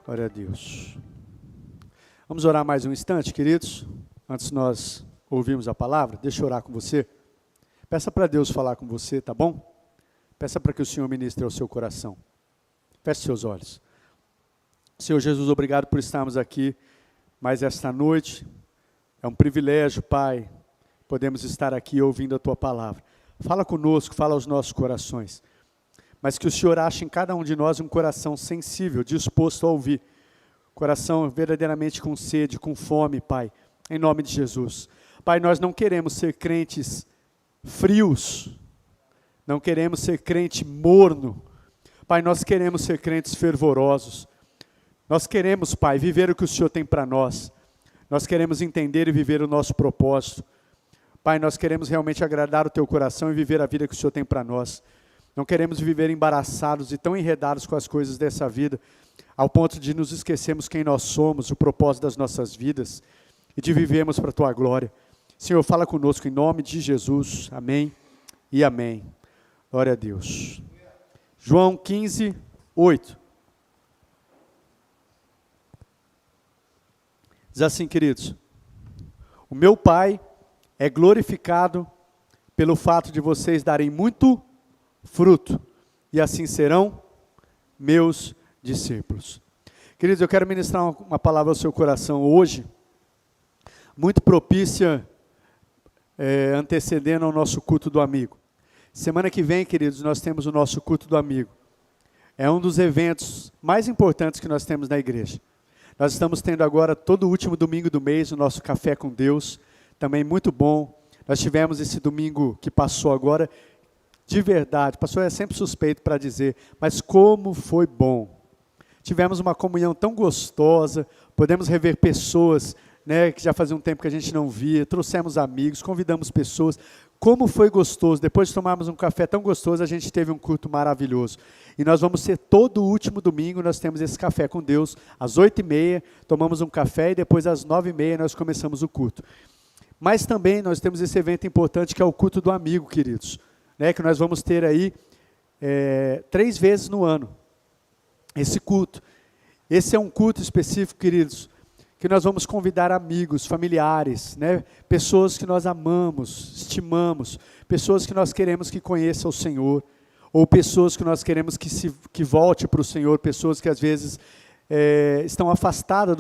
Glória a Deus. Vamos orar mais um instante, queridos? Antes de nós ouvirmos a palavra, deixa eu orar com você. Peça para Deus falar com você, tá bom? Peça para que o Senhor ministre ao seu coração. Feche seus olhos. Senhor Jesus, obrigado por estarmos aqui mais esta noite. É um privilégio, Pai, podemos estar aqui ouvindo a Tua palavra. Fala conosco, fala aos nossos corações. Mas que o Senhor ache em cada um de nós um coração sensível, disposto a ouvir. Coração verdadeiramente com sede, com fome, Pai, em nome de Jesus. Pai, nós não queremos ser crentes frios, não queremos ser crente morno. Pai, nós queremos ser crentes fervorosos. Nós queremos, Pai, viver o que o Senhor tem para nós. Nós queremos entender e viver o nosso propósito. Pai, nós queremos realmente agradar o Teu coração e viver a vida que o Senhor tem para nós. Não queremos viver embaraçados e tão enredados com as coisas dessa vida, ao ponto de nos esquecermos quem nós somos, o propósito das nossas vidas, e de vivermos para a Tua glória. Senhor, fala conosco em nome de Jesus. Amém e amém. Glória a Deus. João 15, 8. Diz assim, queridos: o meu Pai é glorificado pelo fato de vocês darem muito fruto, e assim serão meus discípulos. Queridos, eu quero ministrar uma palavra ao seu coração hoje, muito propícia, antecedendo ao nosso culto do amigo. Semana que vem, queridos, nós temos o nosso culto do amigo. É um dos eventos mais importantes que nós temos na igreja. Nós estamos tendo agora, todo último domingo do mês, o nosso Café com Deus, também muito bom. Nós tivemos esse domingo que passou agora, de verdade, o pastor é sempre suspeito para dizer, mas como foi bom. Tivemos uma comunhão tão gostosa, podemos rever pessoas, né, que já fazia um tempo que a gente não via, trouxemos amigos, convidamos pessoas. Como foi gostoso, depois de tomarmos um café tão gostoso, a gente teve um culto maravilhoso. E nós vamos ser todo o último domingo, nós temos esse café com Deus, às 8h30, tomamos um café e depois às 9h30 nós começamos o culto. Mas também nós temos esse evento importante que é o culto do amigo, queridos, né, que nós vamos ter aí 3 vezes no ano, esse culto. Esse é um culto específico, queridos, que nós vamos convidar amigos, familiares, né, pessoas que nós amamos, estimamos, pessoas que nós queremos que conheçam o Senhor, ou pessoas que nós queremos que volte para o Senhor, pessoas que às vezes estão afastadas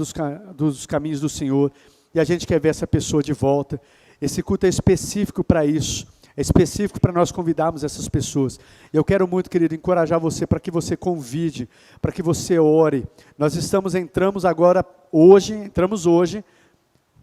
dos caminhos do Senhor, e a gente quer ver essa pessoa de volta. Esse culto é específico para isso. É específico para nós convidarmos essas pessoas. Eu quero muito, querido, encorajar você para que você convide, para que você ore. Nós entramos hoje,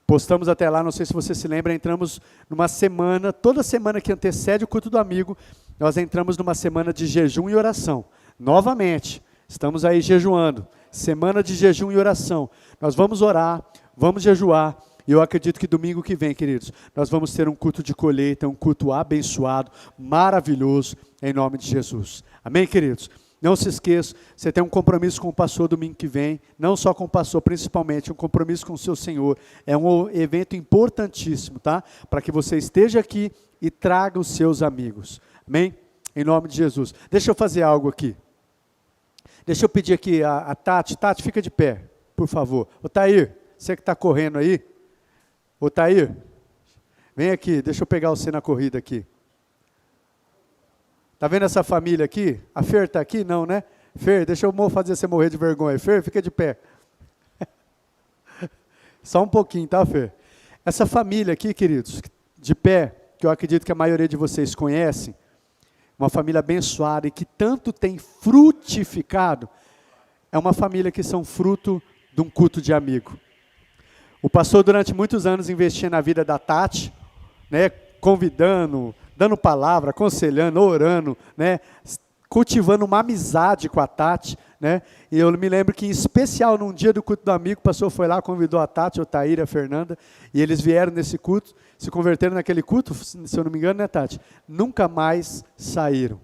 postamos até lá, não sei se você se lembra, entramos numa semana, toda semana que antecede o culto do amigo, nós entramos numa semana de jejum e oração. Novamente, estamos aí jejuando, semana de jejum e oração. Nós vamos orar, vamos jejuar. E eu acredito que domingo que vem, queridos, nós vamos ter um culto de colheita, um culto abençoado, maravilhoso, em nome de Jesus. Amém, queridos? Não se esqueça, você tem um compromisso com o pastor domingo que vem, não só com o pastor, principalmente um compromisso com o seu Senhor. É um evento importantíssimo, tá? Para que você esteja aqui e traga os seus amigos. Amém? Em nome de Jesus. Deixa eu fazer algo aqui. Deixa eu pedir aqui a Tati. Tati, fica de pé, por favor. Ô Tair, você que está correndo aí. Ô Tair, vem aqui, deixa eu pegar você na corrida aqui. Tá vendo essa família aqui? A Fer está aqui? Não, né? Fer, deixa eu fazer você morrer de vergonha. Fer, fica de pé. Só um pouquinho, tá, Fer? Essa família aqui, queridos, de pé, que eu acredito que a maioria de vocês conhecem, uma família abençoada e que tanto tem frutificado, é uma família que são fruto de um culto de amigo. O pastor, durante muitos anos, investia na vida da Tati, né, convidando, dando palavra, aconselhando, orando, né, cultivando uma amizade com a Tati, né, e eu me lembro que, em especial, num dia do culto do amigo, o pastor foi lá, convidou a Tati, o Tair e a Fernanda, e eles vieram nesse culto, se converteram naquele culto, se eu não me engano, né, Tati? Nunca mais saíram.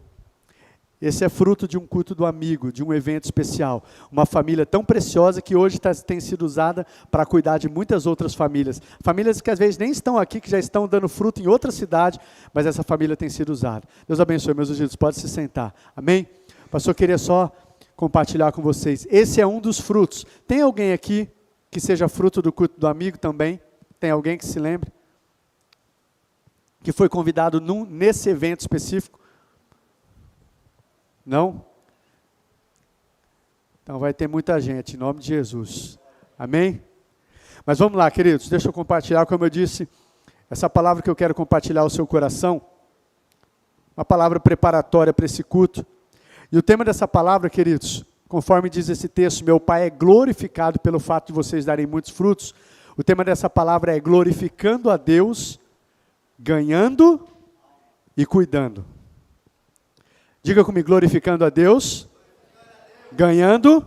Esse é fruto de um culto do amigo, de um evento especial. Uma família tão preciosa que hoje tem sido usada para cuidar de muitas outras famílias. Famílias que às vezes nem estão aqui, que já estão dando fruto em outra cidade, mas essa família tem sido usada. Deus abençoe, meus irmãos, pode se sentar. Amém? O pastor queria só compartilhar com vocês. Esse é um dos frutos. Tem alguém aqui que seja fruto do culto do amigo também? Tem alguém que se lembre? Que foi convidado nesse evento específico? Não? Então vai ter muita gente, em nome de Jesus. Amém? Mas vamos lá, queridos, deixa eu compartilhar, como eu disse, essa palavra que eu quero compartilhar ao seu coração, uma palavra preparatória para esse culto. E o tema dessa palavra, queridos, conforme diz esse texto, meu Pai é glorificado pelo fato de vocês darem muitos frutos. O tema dessa palavra é glorificando a Deus, ganhando e cuidando. Diga comigo, glorificando a Deus, ganhando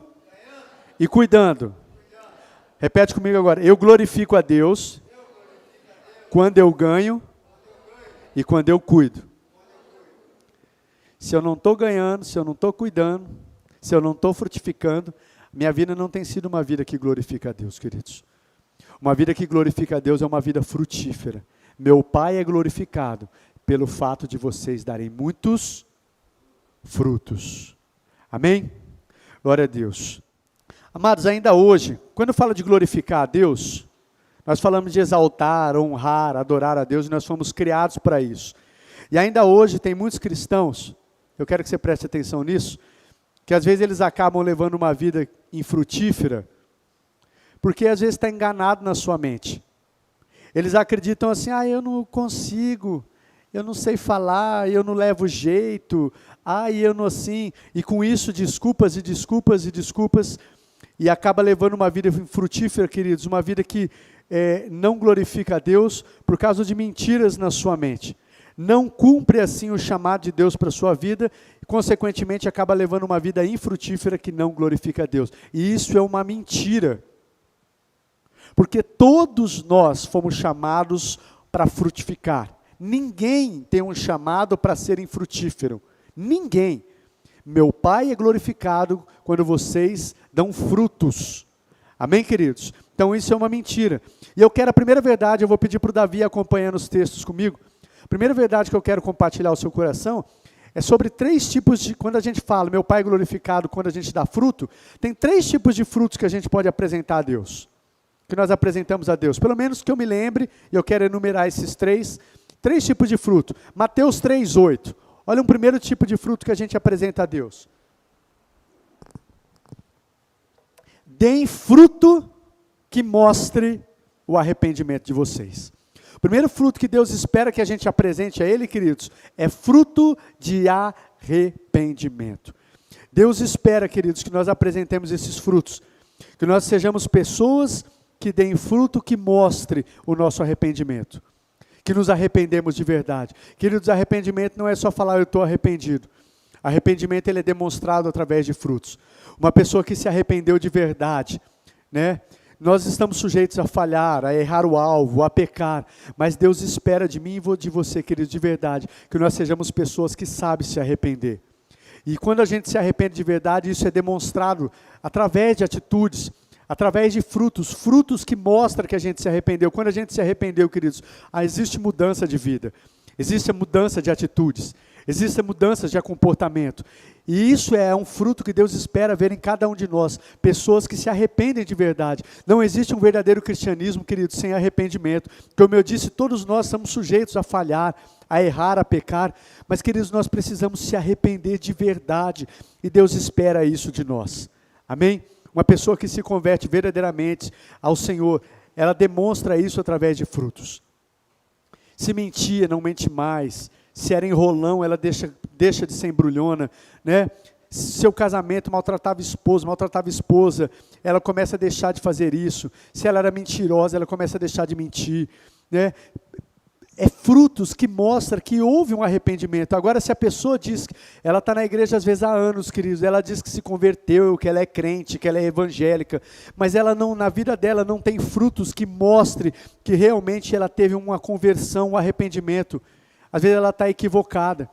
e cuidando. Repete comigo agora, eu glorifico a Deus quando eu ganho e quando eu cuido. Se eu não estou ganhando, se eu não estou cuidando, se eu não estou frutificando, minha vida não tem sido uma vida que glorifica a Deus, queridos. Uma vida que glorifica a Deus é uma vida frutífera. Meu Pai é glorificado pelo fato de vocês darem muitos frutos. Amém? Glória a Deus. Amados, ainda hoje, quando eu falo de glorificar a Deus, nós falamos de exaltar, honrar, adorar a Deus, e nós fomos criados para isso. E ainda hoje tem muitos cristãos, eu quero que você preste atenção nisso, que às vezes eles acabam levando uma vida infrutífera, porque às vezes está enganado na sua mente. Eles acreditam assim, eu não consigo, eu não sei falar, eu não levo jeito, eu não assim, e com isso desculpas e desculpas e desculpas, e acaba levando uma vida infrutífera, queridos, uma vida que não glorifica a Deus por causa de mentiras na sua mente. Não cumpre assim o chamado de Deus para a sua vida, e consequentemente acaba levando uma vida infrutífera que não glorifica a Deus. E isso é uma mentira. Porque todos nós fomos chamados para frutificar. Ninguém tem um chamado para ser infrutífero. Ninguém. Meu Pai é glorificado quando vocês dão frutos. Amém, queridos? Então isso é uma mentira. E eu quero a primeira verdade, eu vou pedir para o Davi acompanhando os textos comigo. A primeira verdade que eu quero compartilhar ao seu coração é sobre 3 tipos de, quando a gente fala, meu Pai é glorificado quando a gente dá fruto, tem 3 tipos de frutos que a gente pode apresentar a Deus. Que nós apresentamos a Deus. Pelo menos que eu me lembre, e eu quero enumerar esses 3 tipos de fruto. Mateus 3:8. Olha um primeiro tipo de fruto que a gente apresenta a Deus. Deem fruto que mostre o arrependimento de vocês. O primeiro fruto que Deus espera que a gente apresente a Ele, queridos, é fruto de arrependimento. Deus espera, queridos, que nós apresentemos esses frutos, que nós sejamos pessoas que deem fruto que mostre o nosso arrependimento, que nos arrependemos de verdade. Queridos, arrependimento não é só falar eu estou arrependido. Arrependimento ele é demonstrado através de frutos. Uma pessoa que se arrependeu de verdade, né? Nós estamos sujeitos a falhar, a errar o alvo, a pecar, mas Deus espera de mim e de você, queridos, de verdade, que nós sejamos pessoas que sabem se arrepender. E quando a gente se arrepende de verdade, isso é demonstrado através de atitudes, através de frutos, frutos que mostram que a gente se arrependeu. Quando a gente se arrependeu, queridos, existe mudança de vida, existe mudança de atitudes, existe mudança de comportamento. E isso é um fruto que Deus espera ver em cada um de nós, pessoas que se arrependem de verdade. Não existe um verdadeiro cristianismo, queridos, sem arrependimento. Como eu disse, todos nós somos sujeitos a falhar, a errar, a pecar, mas, queridos, nós precisamos se arrepender de verdade, e Deus espera isso de nós. Amém? Uma pessoa que se converte verdadeiramente ao Senhor, ela demonstra isso através de frutos. Se mentia, não mente mais. Se era enrolão, ela deixa de ser embrulhona, né? Se seu casamento maltratava esposa, ela começa a deixar de fazer isso. Se ela era mentirosa, ela começa a deixar de mentir, né? É frutos que mostram que houve um arrependimento. Agora, se a pessoa diz que ela está na igreja às vezes há anos, queridos, ela diz que se converteu, que ela é crente, que ela é evangélica, mas ela não, na vida dela não tem frutos que mostrem que realmente ela teve uma conversão, um arrependimento. Às vezes ela está equivocada.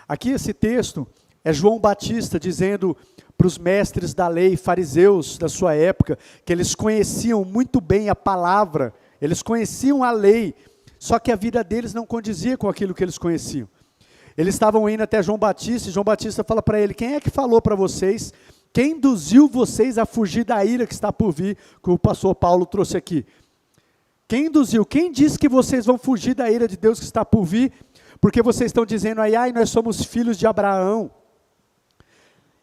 Aqui esse texto é João Batista dizendo para os mestres da lei, fariseus da sua época, que eles conheciam muito bem a palavra, eles conheciam a lei, só que a vida deles não condizia com aquilo que eles conheciam. Eles estavam indo até João Batista, e João Batista fala para ele, quem é que falou para vocês Quem induziu vocês a fugir da ira que está por vir, que o pastor Paulo trouxe aqui? Quem induziu? Quem disse que vocês vão fugir da ira de Deus que está por vir? Porque vocês estão dizendo aí, ai, nós somos filhos de Abraão.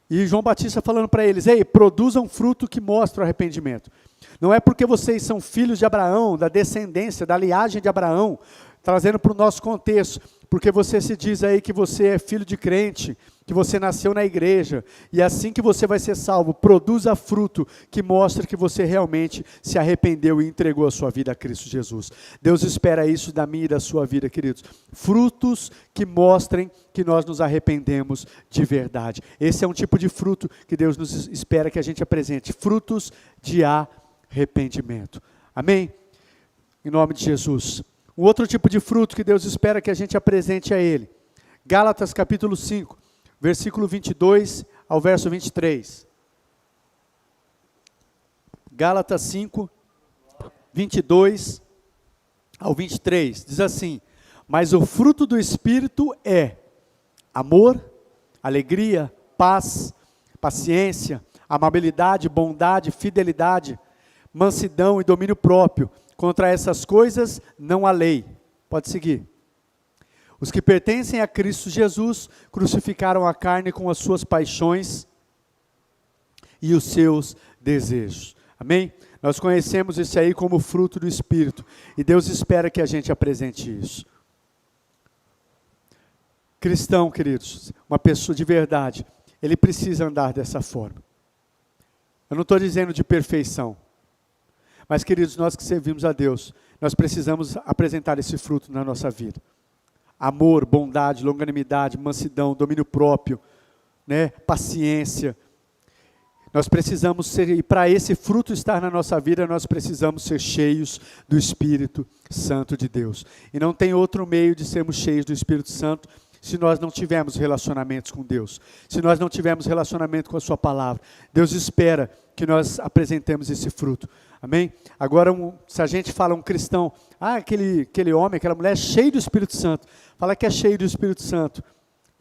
E João Batista falando para eles, ei, produzam fruto que mostre o arrependimento. Não é porque vocês são filhos de Abraão, da descendência, da linhagem de Abraão, trazendo para o nosso contexto, porque você se diz aí que você é filho de crente, que você nasceu na igreja, e assim que você vai ser salvo, produza fruto que mostre que você realmente se arrependeu e entregou a sua vida a Cristo Jesus. Deus espera isso da minha e da sua vida, queridos. Frutos que mostrem que nós nos arrependemos de verdade. Esse é um tipo de fruto que Deus nos espera que a gente apresente, frutos de arrependimento. Amém? Em nome de Jesus. Um outro tipo de fruto que Deus espera que a gente apresente a Ele. Gálatas capítulo 5, versículo 22 ao verso 23. Gálatas 5, 22 ao 23. Diz assim, mas o fruto do Espírito é amor, alegria, paz, paciência, amabilidade, bondade, fidelidade, mansidão e domínio próprio. Contra essas coisas não há lei. Pode seguir. Os que pertencem a Cristo Jesus crucificaram a carne com as suas paixões e os seus desejos. Amém? Nós conhecemos isso aí como fruto do Espírito. E Deus espera que a gente apresente isso. Cristão, queridos, uma pessoa de verdade, ele precisa andar dessa forma. Eu não estou dizendo de perfeição. Mas, queridos, nós que servimos a Deus, nós precisamos apresentar esse fruto na nossa vida. Amor, bondade, longanimidade, mansidão, domínio próprio, né? Paciência. Nós precisamos ser, e para esse fruto estar na nossa vida, nós precisamos ser cheios do Espírito Santo de Deus. E não tem outro meio de sermos cheios do Espírito Santo se nós não tivermos relacionamentos com Deus, se nós não tivermos relacionamento com a sua palavra. Deus espera que nós apresentemos esse fruto. Amém? Agora, se a gente fala um cristão, aquele homem, aquela mulher cheio do Espírito Santo, fala que é cheio do Espírito Santo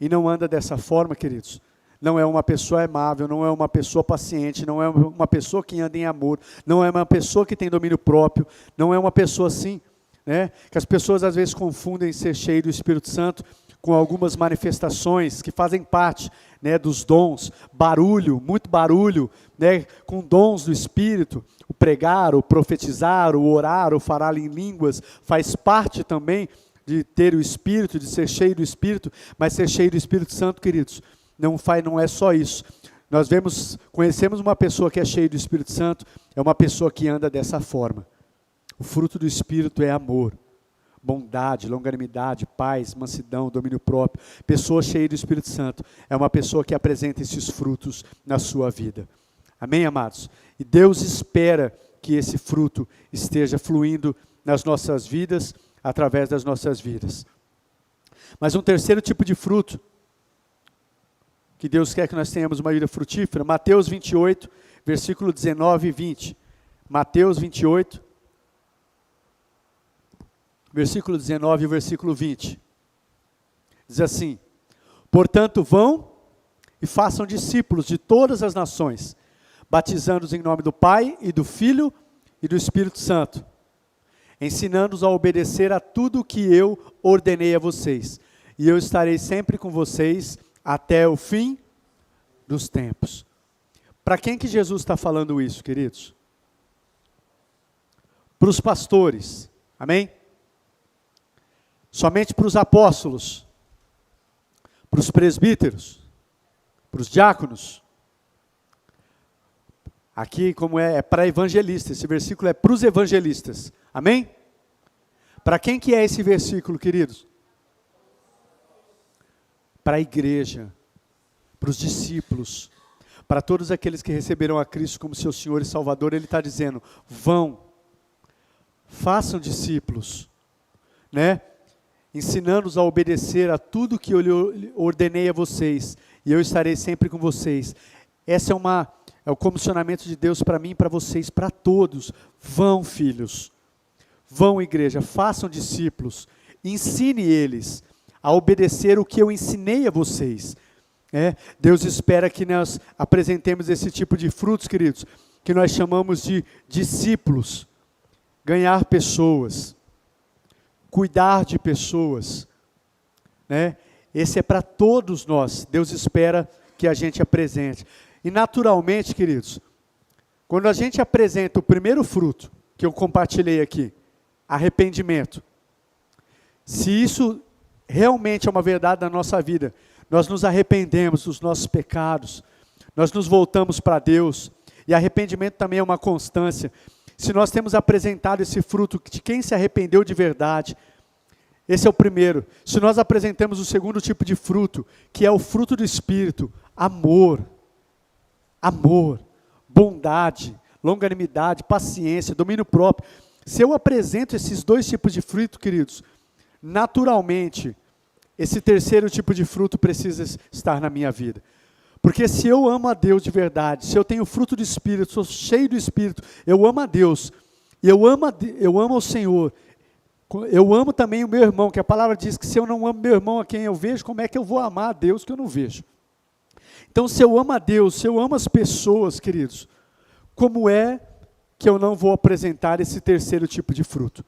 e não anda dessa forma, queridos, não é uma pessoa amável, não é uma pessoa paciente, não é uma pessoa que anda em amor, não é uma pessoa que tem domínio próprio, não é uma pessoa assim, né? Que as pessoas às vezes confundem ser cheio do Espírito Santo com algumas manifestações que fazem parte, né, dos dons, barulho, muito barulho, né, com dons do Espírito, o pregar, o profetizar, o orar, o falar em línguas, faz parte também de ter o Espírito, de ser cheio do Espírito, mas ser cheio do Espírito Santo, queridos, não é só isso. Nós conhecemos uma pessoa que é cheia do Espírito Santo, é uma pessoa que anda dessa forma. O fruto do Espírito é amor, bondade, longanimidade, paz, mansidão, domínio próprio. Pessoa cheia do Espírito Santo é uma pessoa que apresenta esses frutos na sua vida. Amém, amados? E Deus espera que esse fruto esteja fluindo nas nossas vidas, através das nossas vidas. Mas um terceiro tipo de fruto, que Deus quer que nós tenhamos uma vida frutífera, Mateus 28, versículo 19 e 20. Mateus 28, versículo 19 e versículo 20. Diz assim, portanto vão e façam discípulos de todas as nações, batizando-os em nome do Pai e do Filho e do Espírito Santo, ensinando-os a obedecer a tudo o que eu ordenei a vocês, e eu estarei sempre com vocês até o fim dos tempos. Para quem que Jesus está falando isso, queridos? Para os pastores, amém? Somente para os apóstolos, para os presbíteros, para os diáconos. Aqui, como é para evangelistas, esse versículo é para os evangelistas, amém? Para quem que é esse versículo, queridos? Para a igreja, para os discípulos, para todos aqueles que receberam a Cristo como seu Senhor e Salvador. Ele está dizendo, vão, façam discípulos, né? Ensinando-os a obedecer a tudo que eu lhe ordenei a vocês, e eu estarei sempre com vocês. Essa é o comissionamento de Deus para mim e para vocês, para todos. Vão, filhos, vão, igreja, façam discípulos, ensine eles a obedecer o que eu ensinei a vocês. Deus espera que nós apresentemos esse tipo de frutos, queridos, que nós chamamos de discípulos. Ganhar pessoas, cuidar de pessoas, Esse é para todos nós. Deus espera que a gente apresente. E naturalmente, queridos, quando a gente apresenta o primeiro fruto, que eu compartilhei aqui, arrependimento, se isso realmente é uma verdade na nossa vida, nós nos arrependemos dos nossos pecados, nós nos voltamos para Deus, e arrependimento também é uma constância. Se nós temos apresentado esse fruto de quem se arrependeu de verdade, esse é o primeiro. Se nós apresentamos o segundo tipo de fruto, que é o fruto do Espírito, amor, bondade, longanimidade, paciência, domínio próprio. Se eu apresento esses dois tipos de fruto, queridos, naturalmente, esse terceiro tipo de fruto precisa estar na minha vida. Porque se eu amo a Deus de verdade, se eu tenho fruto do Espírito, sou cheio do Espírito, eu amo a Deus, e eu amo o Senhor, eu amo também o meu irmão, que a palavra diz que se eu não amo meu irmão a quem eu vejo, como é que eu vou amar a Deus que eu não vejo? Então, se eu amo a Deus, se eu amo as pessoas, queridos, como é que eu não vou apresentar esse terceiro tipo de fruto?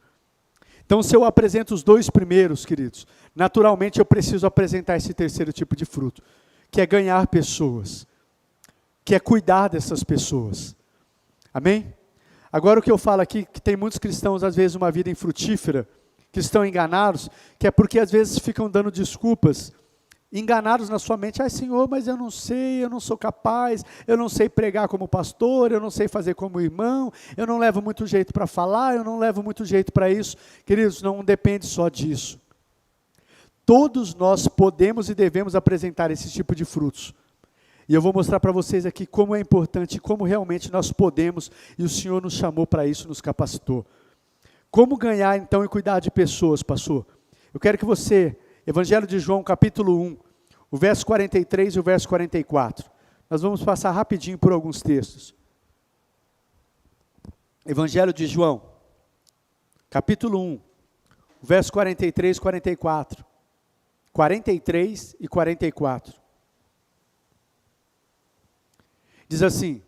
Então, se eu apresento os dois primeiros, queridos, naturalmente eu preciso apresentar esse terceiro tipo de fruto, que é ganhar pessoas, que é cuidar dessas pessoas. Amém? Agora o que eu falo aqui, que tem muitos cristãos, às vezes, uma vida infrutífera, que estão enganados, que é porque às vezes ficam dando desculpas, enganados na sua mente, Senhor, mas eu não sei, eu não sou capaz, eu não sei pregar como pastor, eu não sei fazer como irmão, eu não levo muito jeito para falar, eu não levo muito jeito para isso. Queridos, não depende só disso. Todos nós podemos e devemos apresentar esse tipo de frutos. E eu vou mostrar para vocês aqui como é importante, como realmente nós podemos, e o Senhor nos chamou para isso, nos capacitou. Como ganhar então e cuidar de pessoas, pastor? Eu quero que você, Evangelho de João, capítulo 1, o verso 43 e o verso 44. Nós vamos passar rapidinho por alguns textos. Evangelho de João, capítulo 1, o verso 43 e 44. 43 e 44. Diz assim: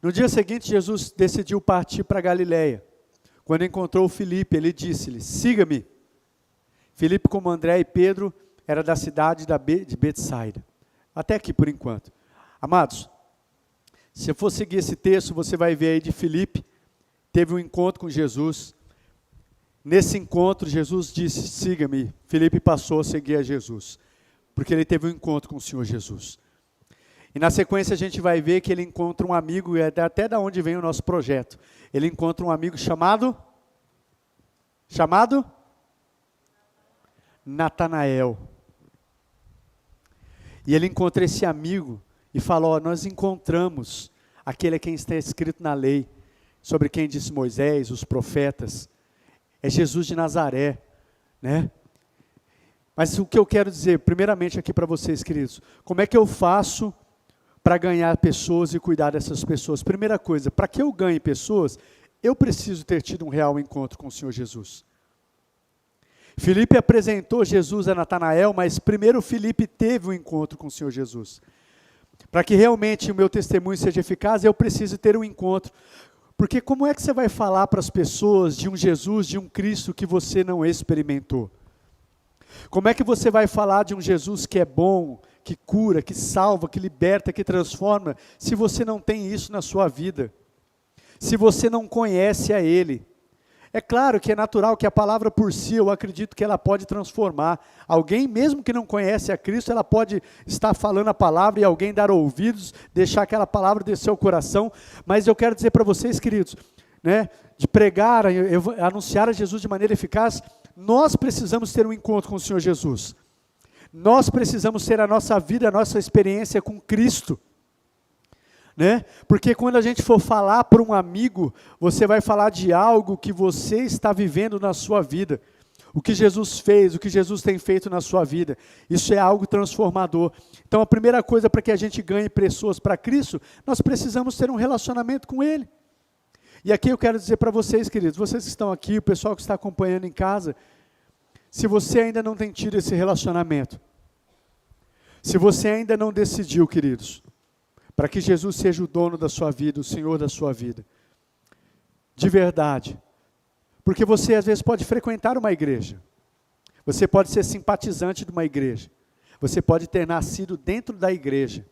no dia seguinte, Jesus decidiu partir para Galiléia. Quando encontrou Filipe, ele disse-lhe: siga-me. Filipe, como André e Pedro, era da cidade de Betsaida. Até aqui por enquanto. Amados, se eu for seguir esse texto, você vai ver aí de Filipe, teve um encontro com Jesus. Nesse encontro, Jesus disse: siga-me. Filipe passou a seguir a Jesus, porque ele teve um encontro com o Senhor Jesus. E na sequência a gente vai ver que ele encontra um amigo, e é até da onde vem o nosso projeto. Ele encontra um amigo chamado Natanael. E ele encontra esse amigo e fala: nós encontramos aquele a quem está escrito na lei, sobre quem disse Moisés, os profetas. É Jesus de Nazaré, Mas o que eu quero dizer, primeiramente aqui para vocês, queridos, como é que eu faço para ganhar pessoas e cuidar dessas pessoas? Primeira coisa, para que eu ganhe pessoas, eu preciso ter tido um real encontro com o Senhor Jesus. Filipe apresentou Jesus a Natanael, mas primeiro Filipe teve um encontro com o Senhor Jesus. Para que realmente o meu testemunho seja eficaz, eu preciso ter um encontro. Porque como é que você vai falar para as pessoas de um Jesus, de um Cristo que você não experimentou? Como é que você vai falar de um Jesus que é bom, que cura, que salva, que liberta, que transforma, se você não tem isso na sua vida? Se você não conhece a Ele? É claro que é natural que a palavra por si, eu acredito que ela pode transformar. Alguém, mesmo que não conhece a Cristo, ela pode estar falando a palavra e alguém dar ouvidos, deixar aquela palavra descer ao coração. Mas eu quero dizer para vocês, queridos, de pregar, anunciar a Jesus de maneira eficaz, nós precisamos ter um encontro com o Senhor Jesus. Nós precisamos ter a nossa vida, a nossa experiência com Cristo. Porque quando a gente for falar para um amigo, você vai falar de algo que você está vivendo na sua vida. O que Jesus fez, o que Jesus tem feito na sua vida. Isso é algo transformador. Então a primeira coisa para que a gente ganhe pessoas para Cristo, nós precisamos ter um relacionamento com Ele. E aqui eu quero dizer para vocês, queridos, vocês que estão aqui, o pessoal que está acompanhando em casa, se você ainda não tem tido esse relacionamento, Se você ainda não decidiu, queridos, para que Jesus seja o dono da sua vida, o Senhor da sua vida, de verdade, porque você às vezes pode frequentar uma igreja, você pode ser simpatizante de uma igreja, você pode ter nascido dentro da igreja.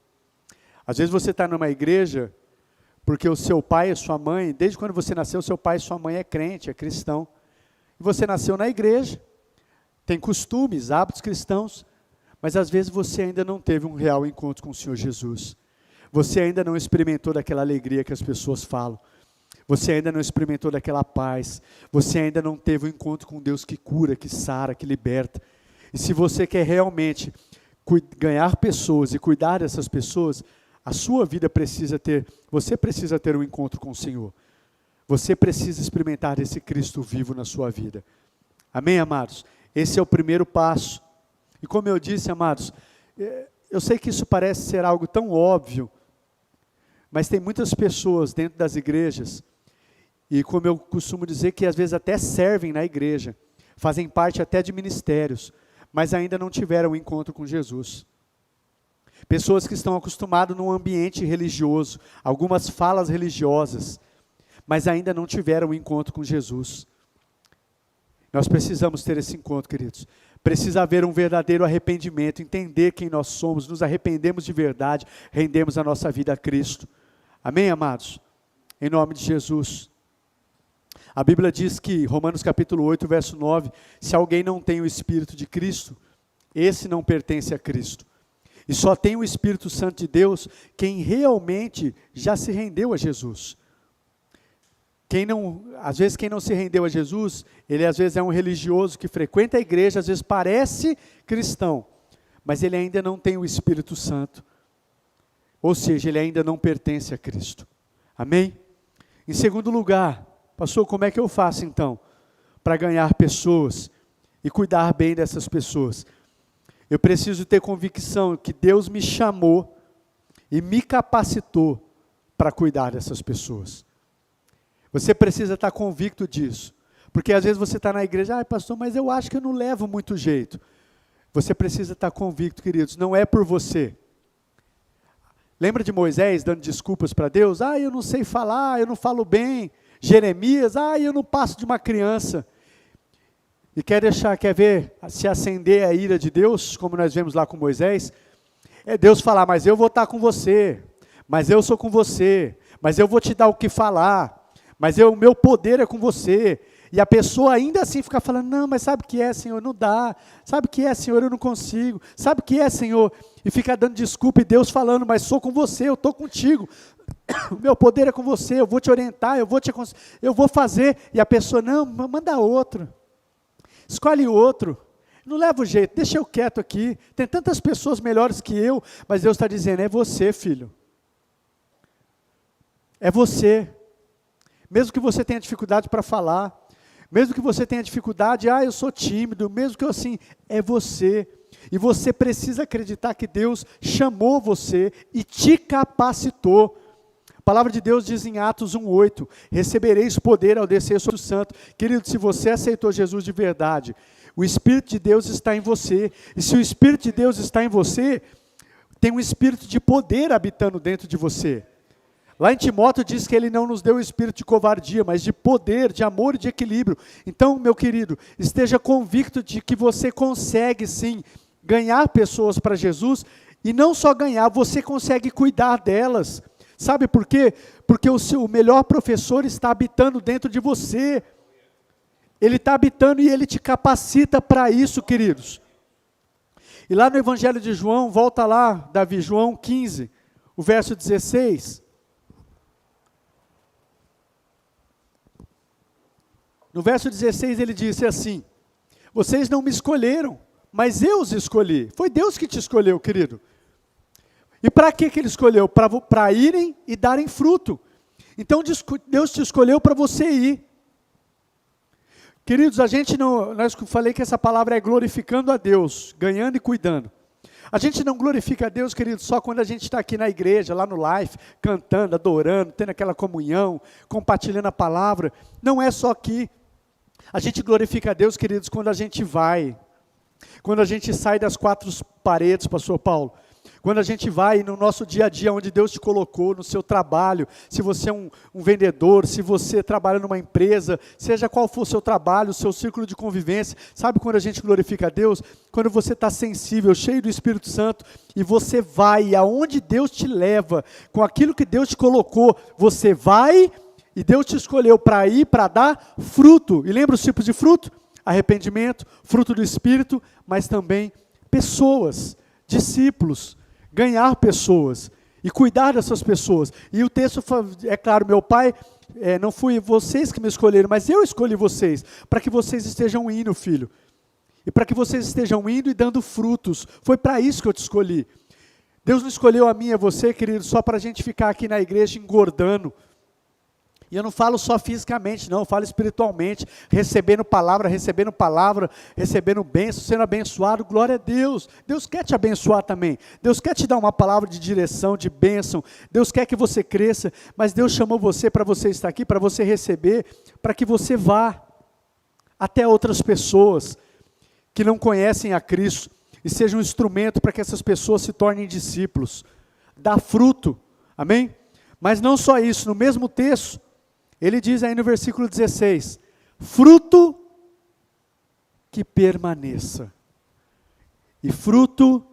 Às vezes você está numa igreja porque o seu pai e sua mãe, desde quando você nasceu, seu pai e sua mãe é crente, é cristão. E você nasceu na igreja, tem costumes, hábitos cristãos, mas às vezes você ainda não teve um real encontro com o Senhor Jesus. Você ainda não experimentou daquela alegria que as pessoas falam. Você ainda não experimentou daquela paz. Você ainda não teve um encontro com Deus que cura, que sara, que liberta. E se você quer realmente ganhar pessoas e cuidar dessas pessoas, a sua vida você precisa ter um encontro com o Senhor. Você precisa experimentar esse Cristo vivo na sua vida. Amém, amados? Esse é o primeiro passo. E como eu disse, amados, eu sei que isso parece ser algo tão óbvio, mas tem muitas pessoas dentro das igrejas, e como eu costumo dizer, que às vezes até servem na igreja, fazem parte até de ministérios, mas ainda não tiveram um encontro com Jesus. Pessoas que estão acostumadas num ambiente religioso, algumas falas religiosas, mas ainda não tiveram um encontro com Jesus. Nós precisamos ter esse encontro, queridos. Precisa haver um verdadeiro arrependimento, entender quem nós somos, nos arrependemos de verdade, rendemos a nossa vida a Cristo. Amém, amados? Em nome de Jesus. A Bíblia diz que, Romanos capítulo 8, verso 9, se alguém não tem o Espírito de Cristo, esse não pertence a Cristo. E só tem o Espírito Santo de Deus quem realmente já se rendeu a Jesus. Às vezes quem não se rendeu a Jesus, ele às vezes é um religioso que frequenta a igreja, às vezes parece cristão, mas ele ainda não tem o Espírito Santo. Ou seja, ele ainda não pertence a Cristo. Amém? Em segundo lugar, pastor, como é que eu faço então para ganhar pessoas e cuidar bem dessas pessoas? Eu preciso ter convicção que Deus me chamou e me capacitou para cuidar dessas pessoas. Você precisa estar convicto disso. Porque às vezes você está na igreja, pastor, mas eu acho que eu não levo muito jeito. Você precisa estar convicto, queridos, não é por você. Lembra de Moisés dando desculpas para Deus? Eu não sei falar, eu não falo bem. Jeremias, eu não passo de uma criança. E quer ver se acender a ira de Deus, como nós vemos lá com Moisés? É Deus falar, mas eu vou estar com você, mas eu sou com você, mas eu vou te dar o que falar. Mas o meu poder é com você. E a pessoa ainda assim fica falando, não, mas sabe o que é, Senhor? Não dá. Sabe o que é, Senhor? Eu não consigo. Sabe o que é, Senhor? E fica dando desculpa e Deus falando, mas sou com você, eu estou contigo. O meu poder é com você, eu vou te orientar, eu vou fazer. E a pessoa, não, manda outro. Escolhe outro. Não leva o jeito, deixa eu quieto aqui. Tem tantas pessoas melhores que eu, mas Deus está dizendo, é você, filho. É você. Mesmo que você tenha dificuldade para falar, mesmo que você tenha dificuldade, eu sou tímido, mesmo que é você. E você precisa acreditar que Deus chamou você e te capacitou. A palavra de Deus diz em Atos 1:8, recebereis poder ao descer sobre o Santo. Querido, se você aceitou Jesus de verdade, o Espírito de Deus está em você. E se o Espírito de Deus está em você, tem um espírito de poder habitando dentro de você. Lá em Timóteo diz que ele não nos deu o espírito de covardia, mas de poder, de amor e de equilíbrio. Então, meu querido, esteja convicto de que você consegue sim ganhar pessoas para Jesus, e não só ganhar, você consegue cuidar delas. Sabe por quê? Porque o melhor professor está habitando dentro de você. Ele está habitando e ele te capacita para isso, queridos. E lá no Evangelho de João, volta lá, Davi, João 15, o verso 16. No verso 16 ele disse assim, vocês não me escolheram, mas eu os escolhi. Foi Deus que te escolheu, querido. E para que ele escolheu? Para irem e darem fruto. Então Deus te escolheu para você ir. Queridos, nós falei que essa palavra é glorificando a Deus, ganhando e cuidando. A gente não glorifica a Deus, queridos, só quando a gente está aqui na igreja, lá no live, cantando, adorando, tendo aquela comunhão, compartilhando a palavra. Não é só aqui. A gente glorifica a Deus, queridos, quando a gente vai. Quando a gente sai das quatro paredes, pastor Paulo, quando a gente vai no nosso dia a dia, onde Deus te colocou, no seu trabalho, se você é um vendedor, se você trabalha numa empresa, seja qual for o seu trabalho, o seu círculo de convivência, sabe quando a gente glorifica a Deus? Quando você está sensível, cheio do Espírito Santo, e você vai aonde Deus te leva, com aquilo que Deus te colocou, você vai, e Deus te escolheu para ir, para dar fruto. E lembra os tipos de fruto? Arrependimento, fruto do Espírito, mas também pessoas, discípulos, ganhar pessoas e cuidar dessas pessoas. E o texto, é claro, meu pai, não fui vocês que me escolheram, mas eu escolhi vocês, para que vocês estejam indo, filho. E para que vocês estejam indo e dando frutos. Foi para isso que eu te escolhi. Deus não escolheu a mim e a você, querido, só para a gente ficar aqui na igreja engordando. E eu não falo só fisicamente, não, eu falo espiritualmente, recebendo palavra, recebendo bênção, sendo abençoado, glória a Deus. Deus quer te abençoar também. Deus quer te dar uma palavra de direção, de bênção. Deus quer que você cresça, mas Deus chamou você para você estar aqui, para você receber, para que você vá até outras pessoas que não conhecem a Cristo e seja um instrumento para que essas pessoas se tornem discípulos. Dá fruto, amém? Mas não só isso, no mesmo texto, ele diz aí no versículo 16, fruto que permaneça. E fruto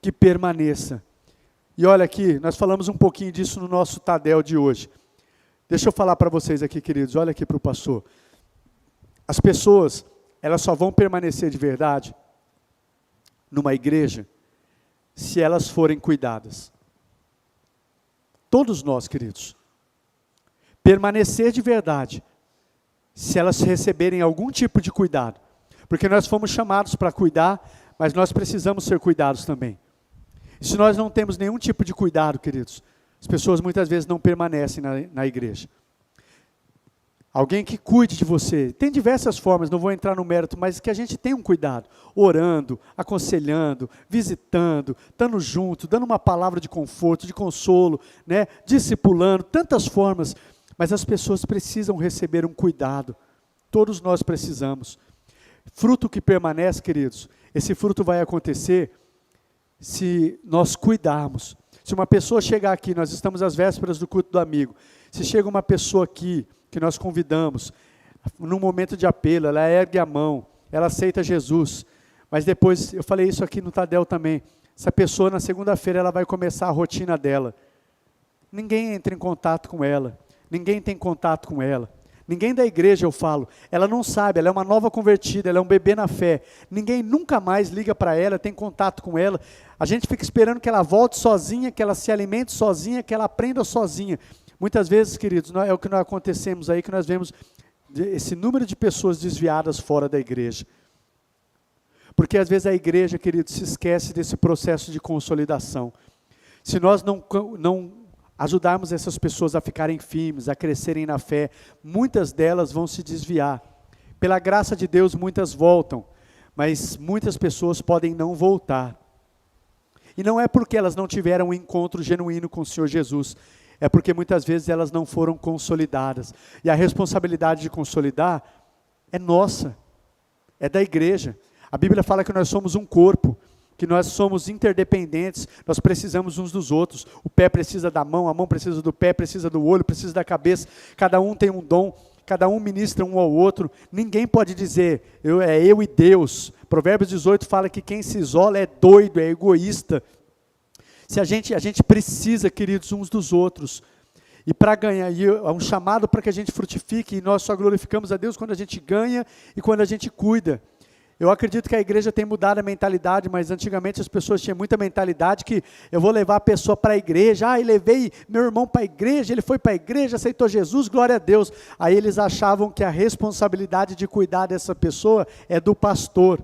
que permaneça. E olha aqui, nós falamos um pouquinho disso no nosso Tadel de hoje. Deixa eu falar para vocês aqui, queridos, olha aqui para o pastor. As pessoas, elas só vão permanecer de verdade numa igreja se elas forem cuidadas. Todos nós, queridos. Permanecer de verdade, se elas receberem algum tipo de cuidado. Porque nós fomos chamados para cuidar, mas nós precisamos ser cuidados também. E se nós não temos nenhum tipo de cuidado, queridos, as pessoas muitas vezes não permanecem na igreja. Alguém que cuide de você. Tem diversas formas, não vou entrar no mérito, mas que a gente tenha um cuidado. Orando, aconselhando, visitando, estando junto, dando uma palavra de conforto, de consolo, né? Discipulando, tantas formas. Mas as pessoas precisam receber um cuidado. Todos nós precisamos. Fruto que permanece, queridos, esse fruto vai acontecer se nós cuidarmos. Se uma pessoa chegar aqui, nós estamos às vésperas do culto do amigo, se chega uma pessoa aqui, que nós convidamos, num momento de apelo, ela ergue a mão, ela aceita Jesus, mas depois, eu falei isso aqui no Tadel também, essa pessoa na segunda-feira ela vai começar a rotina dela, ninguém entra em contato com ela, ninguém tem contato com ela, ninguém da igreja eu falo, ela não sabe, ela é uma nova convertida, ela é um bebê na fé, ninguém nunca mais liga para ela, tem contato com ela, a gente fica esperando que ela volte sozinha, que ela se alimente sozinha, que ela aprenda sozinha. Muitas vezes, queridos, é o que nós acontecemos aí, que nós vemos esse número de pessoas desviadas fora da igreja. Porque às vezes a igreja, queridos, se esquece desse processo de consolidação. Se nós não ajudarmos essas pessoas a ficarem firmes, a crescerem na fé, muitas delas vão se desviar. Pela graça de Deus, muitas voltam, mas muitas pessoas podem não voltar. E não é porque elas não tiveram um encontro genuíno com o Senhor Jesus, é porque muitas vezes elas não foram consolidadas. E a responsabilidade de consolidar é nossa, é da igreja. A Bíblia fala que nós somos um corpo, que nós somos interdependentes, nós precisamos uns dos outros. O pé precisa da mão, a mão precisa do pé, precisa do olho, precisa da cabeça. Cada um tem um dom, cada um ministra um ao outro. Ninguém pode dizer, é eu e Deus. Provérbios 18 fala que quem se isola é doido, é egoísta. A gente precisa, queridos, uns dos outros, e para ganhar, e é um chamado para que a gente frutifique, e nós só glorificamos a Deus quando a gente ganha e quando a gente cuida. Eu acredito que a igreja tem mudado a mentalidade, mas antigamente as pessoas tinham muita mentalidade que eu vou levar a pessoa para a igreja, e levei meu irmão para a igreja, ele foi para a igreja, aceitou Jesus, glória a Deus. Aí eles achavam que a responsabilidade de cuidar dessa pessoa é do pastor.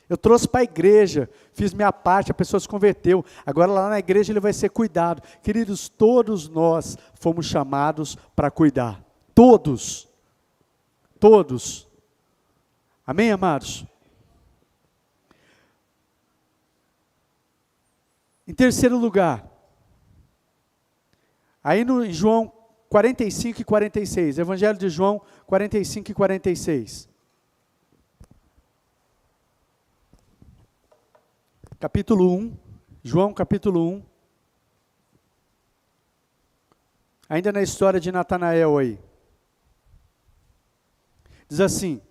Eu trouxe para a igreja, fiz minha parte, a pessoa se converteu, agora lá na igreja ele vai ser cuidado. Queridos, todos nós fomos chamados para cuidar, todos, amém, amados? Em terceiro lugar, aí em João 45 e 46, Evangelho de João 45 e 46. capítulo 1, João capítulo 1. Ainda na história de Natanael aí. Diz assim: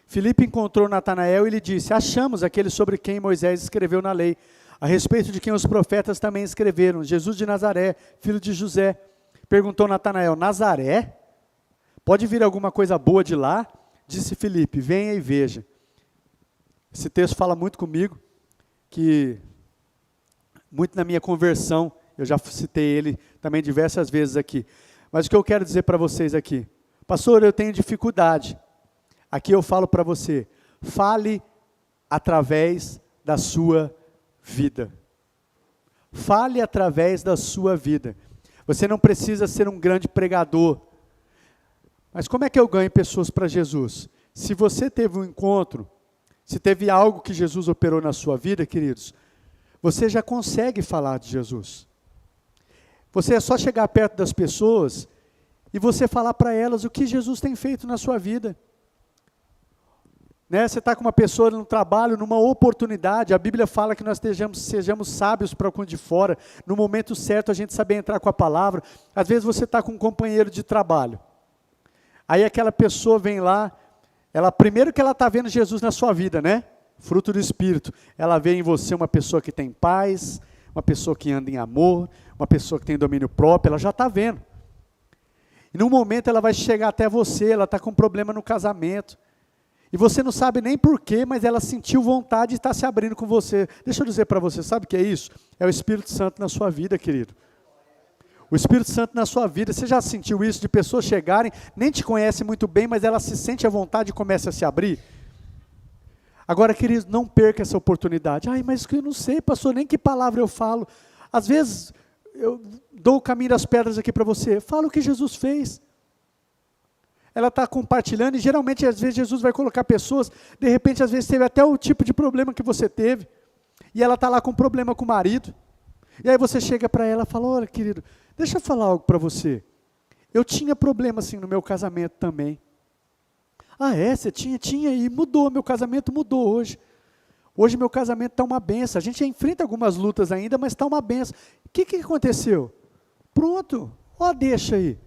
Filipe encontrou Natanael e lhe disse: achamos aquele sobre quem Moisés escreveu na lei, a respeito de quem os profetas também escreveram, Jesus de Nazaré, filho de José. Perguntou Natanael: Nazaré? Pode vir alguma coisa boa de lá? Disse Filipe: venha e veja. Esse texto fala muito comigo, que muito na minha conversão, eu já citei ele também diversas vezes aqui. Mas o que eu quero dizer para vocês aqui: pastor, eu tenho dificuldade. Aqui eu falo para você, fale através da sua vida. Fale através da sua vida. Você não precisa ser um grande pregador. Mas como é que eu ganho pessoas para Jesus? Se você teve um encontro, se teve algo que Jesus operou na sua vida, queridos, você já consegue falar de Jesus. Você é só chegar perto das pessoas e você falar para elas o que Jesus tem feito na sua vida. Né? Você está com uma pessoa no trabalho, numa oportunidade, a Bíblia fala que nós sejamos sábios para com de fora, no momento certo a gente saber entrar com a palavra. Às vezes você está com um companheiro de trabalho, aí aquela pessoa vem lá, primeiro que ela está vendo Jesus na sua vida, né? Fruto do Espírito, ela vê em você uma pessoa que tem paz, uma pessoa que anda em amor, uma pessoa que tem domínio próprio, ela já está vendo. E num momento ela vai chegar até você, ela está com um problema no casamento, e você não sabe nem porquê, mas ela sentiu vontade de estar se abrindo com você. Deixa eu dizer para você, sabe o que é isso? É o Espírito Santo na sua vida, querido. O Espírito Santo na sua vida, você já sentiu isso, de pessoas chegarem, nem te conhecem muito bem, mas ela se sente à vontade e começa a se abrir? Agora, queridos, não perca essa oportunidade. Ai, mas eu não sei, pastor, nem que palavra eu falo. Às vezes, eu dou o caminho das pedras aqui para você. Fala o que Jesus fez. Ela está compartilhando, e geralmente, às vezes, Jesus vai colocar pessoas, de repente, às vezes, teve até o tipo de problema que você teve, e ela está lá com problema com o marido, e aí você chega para ela e fala: olha, querido, deixa eu falar algo para você. Eu tinha problema, assim, no meu casamento também. Ah, é? Você tinha? Tinha, e mudou, meu casamento mudou hoje. Hoje meu casamento está uma benção. A gente enfrenta algumas lutas ainda, mas está uma benção. O que aconteceu? Pronto, ó, deixa aí.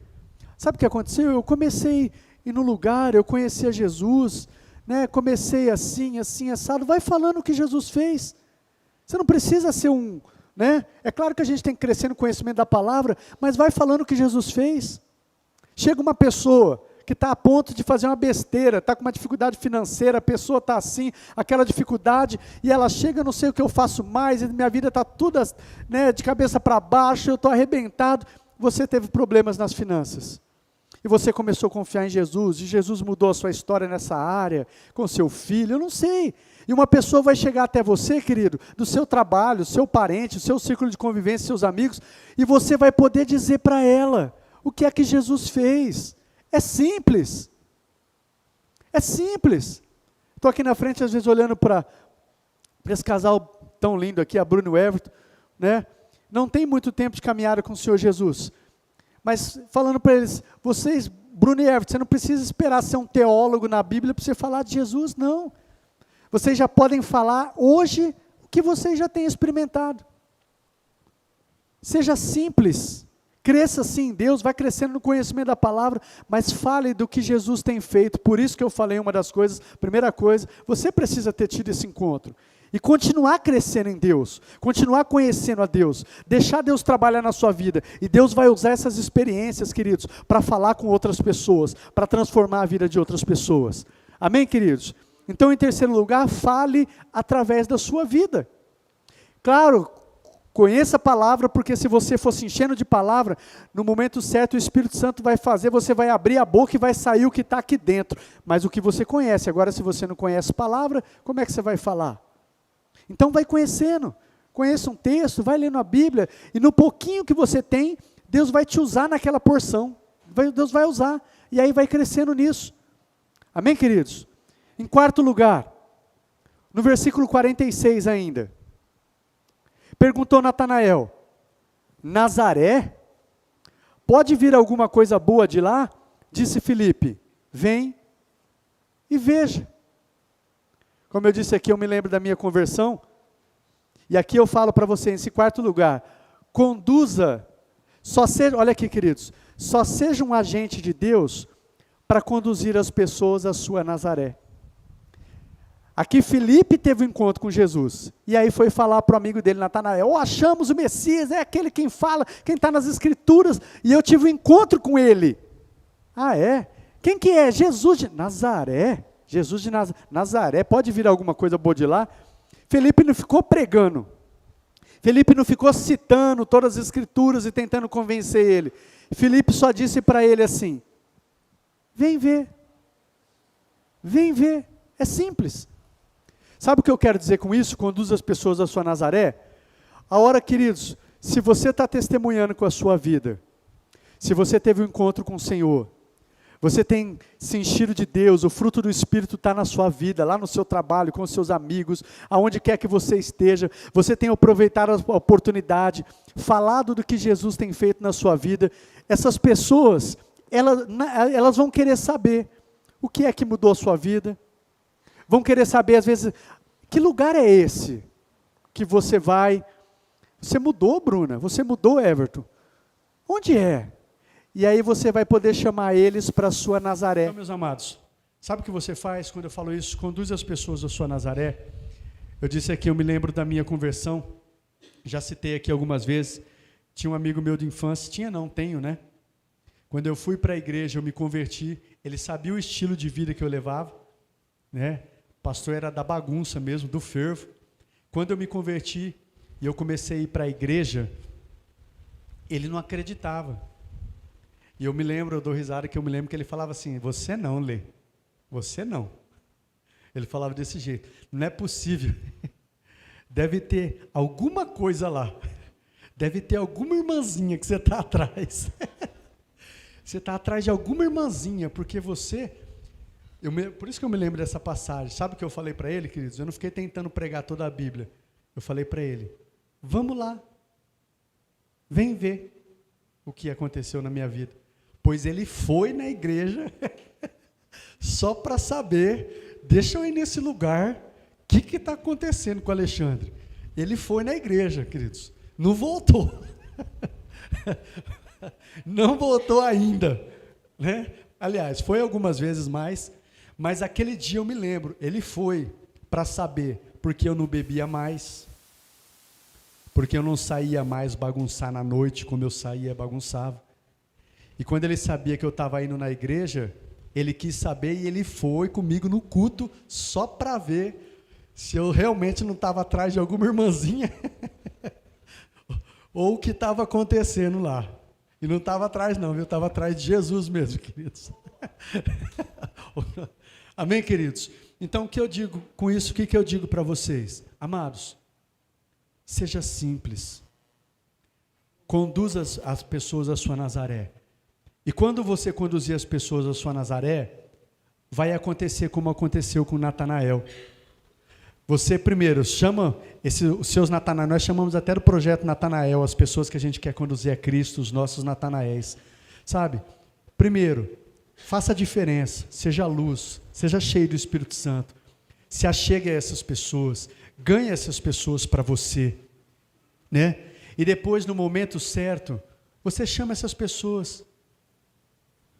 Sabe o que aconteceu? Eu comecei a ir no lugar, eu conhecia Jesus, né? Comecei assim, assado. Vai falando o que Jesus fez. Você não precisa ser né? É claro que a gente tem que crescer no conhecimento da palavra, mas vai falando o que Jesus fez. Chega uma pessoa que está a ponto de fazer uma besteira, está com uma dificuldade financeira, a pessoa está assim, aquela dificuldade, e ela chega: não sei o que eu faço mais, e minha vida está toda, né, de cabeça para baixo, eu estou arrebentado. Você teve problemas nas finanças, e você começou a confiar em Jesus, e Jesus mudou a sua história nessa área, com seu filho, eu não sei. E uma pessoa vai chegar até você, querido, do seu trabalho, seu parente, seu círculo de convivência, seus amigos, e você vai poder dizer para ela o que é que Jesus fez. É simples. É simples. Estou aqui na frente, às vezes, olhando para esse casal tão lindo aqui, a Bruno e o Everton, né? Não tem muito tempo de caminhada com o Senhor Jesus. Mas falando para eles: vocês, Bruno e Everton, você não precisa esperar ser um teólogo na Bíblia para você falar de Jesus, não. Vocês já podem falar hoje o que vocês já têm experimentado. Seja simples. Cresça sim em Deus, vai crescendo no conhecimento da palavra, mas fale do que Jesus tem feito. Por isso que eu falei uma das coisas, primeira coisa, você precisa ter tido esse encontro. E continuar crescendo em Deus, continuar conhecendo a Deus, deixar Deus trabalhar na sua vida. E Deus vai usar essas experiências, queridos, para falar com outras pessoas, para transformar a vida de outras pessoas. Amém, queridos? Então, em terceiro lugar, fale através da sua vida. Claro, conheça a palavra, porque se você for se enchendo de palavra, no momento certo o Espírito Santo vai fazer, você vai abrir a boca e vai sair o que está aqui dentro. Mas o que você conhece. Agora, se você não conhece palavra, como é que você vai falar? Então vai conhecendo. Conheça um texto, vai lendo a Bíblia, e no pouquinho que você tem, Deus vai te usar naquela porção. Deus vai usar, e aí vai crescendo nisso. Amém, queridos? Em quarto lugar, no versículo 46 ainda, perguntou Natanael: Nazaré? Pode vir alguma coisa boa de lá? Disse Filipe: vem e veja. Como eu disse aqui, eu me lembro da minha conversão. E aqui eu falo para você, nesse quarto lugar, conduza, olha aqui, queridos, só seja um agente de Deus para conduzir as pessoas à sua Nazaré. Aqui Felipe teve um encontro com Jesus, e aí foi falar para o amigo dele, Natanael, achamos o Messias, é aquele quem fala, quem está nas Escrituras, e eu tive um encontro com ele. Ah, é? Quem que é? Jesus de Nazaré. Jesus de Nazaré, pode vir alguma coisa boa de lá? Felipe não ficou pregando, Felipe não ficou citando todas as Escrituras e tentando convencer ele. Felipe só disse para ele assim, vem ver, é simples. Sabe o que eu quero dizer com isso? Conduz as pessoas à sua Nazaré. A hora, queridos, se você está testemunhando com a sua vida, se você teve um encontro com o Senhor, você tem se enchido de Deus, o fruto do Espírito está na sua vida, lá no seu trabalho, com os seus amigos, aonde quer que você esteja, você tem aproveitado a oportunidade, falado do que Jesus tem feito na sua vida, essas pessoas, elas vão querer saber o que é que mudou a sua vida, vão querer saber às vezes, que lugar é esse que você vai, você mudou, Bruna, você mudou, Everton, onde é? E aí você vai poder chamar eles para a sua Nazaré. Então, meus amados, sabe o que você faz quando eu falo isso? Conduz as pessoas à sua Nazaré. Eu disse aqui, eu me lembro da minha conversão, já citei aqui algumas vezes, tinha um amigo meu de infância, tenho, né? Quando eu fui para a igreja, eu me converti, ele sabia o estilo de vida que eu levava, né? O pastor era da bagunça mesmo, do fervo. Quando eu me converti e eu comecei a ir para a igreja, ele não acreditava. E eu dou risada, que eu me lembro que ele falava assim, você não, Lê, você não. Ele falava desse jeito, não é possível, deve ter alguma coisa lá, deve ter alguma irmãzinha que você está atrás. Você está atrás de alguma irmãzinha, porque você... por isso que eu me lembro dessa passagem. Sabe o que eu falei para ele, queridos? Eu não fiquei tentando pregar toda a Bíblia. Eu falei para ele, vamos lá, vem ver o que aconteceu na minha vida. Pois ele foi na igreja só para saber, deixa eu ir nesse lugar, o que está acontecendo com o Alexandre? Ele foi na igreja, queridos, não voltou. Não voltou ainda, né? Aliás, foi algumas vezes mais, mas aquele dia eu me lembro, ele foi para saber, porque eu não bebia mais, porque eu não saía mais bagunçar na noite, como eu saía, bagunçava. E quando ele sabia que eu estava indo na igreja, ele quis saber e ele foi comigo no culto, só para ver se eu realmente não estava atrás de alguma irmãzinha, ou o que estava acontecendo lá. E não estava atrás não, eu estava atrás de Jesus mesmo, queridos. Amém, queridos? Então, o que eu digo com isso, o que eu digo para vocês? Amados, seja simples. Conduza as pessoas à sua Nazaré. E quando você conduzir as pessoas à sua Nazaré, vai acontecer como aconteceu com Natanael. Você primeiro chama os seus Natanael, nós chamamos até do projeto Natanael, as pessoas que a gente quer conduzir a Cristo, os nossos Natanaéis. Sabe? Primeiro, faça a diferença, seja luz, seja cheio do Espírito Santo. Se achegue a essas pessoas, ganhe essas pessoas para você, né? E depois, no momento certo, você chama essas pessoas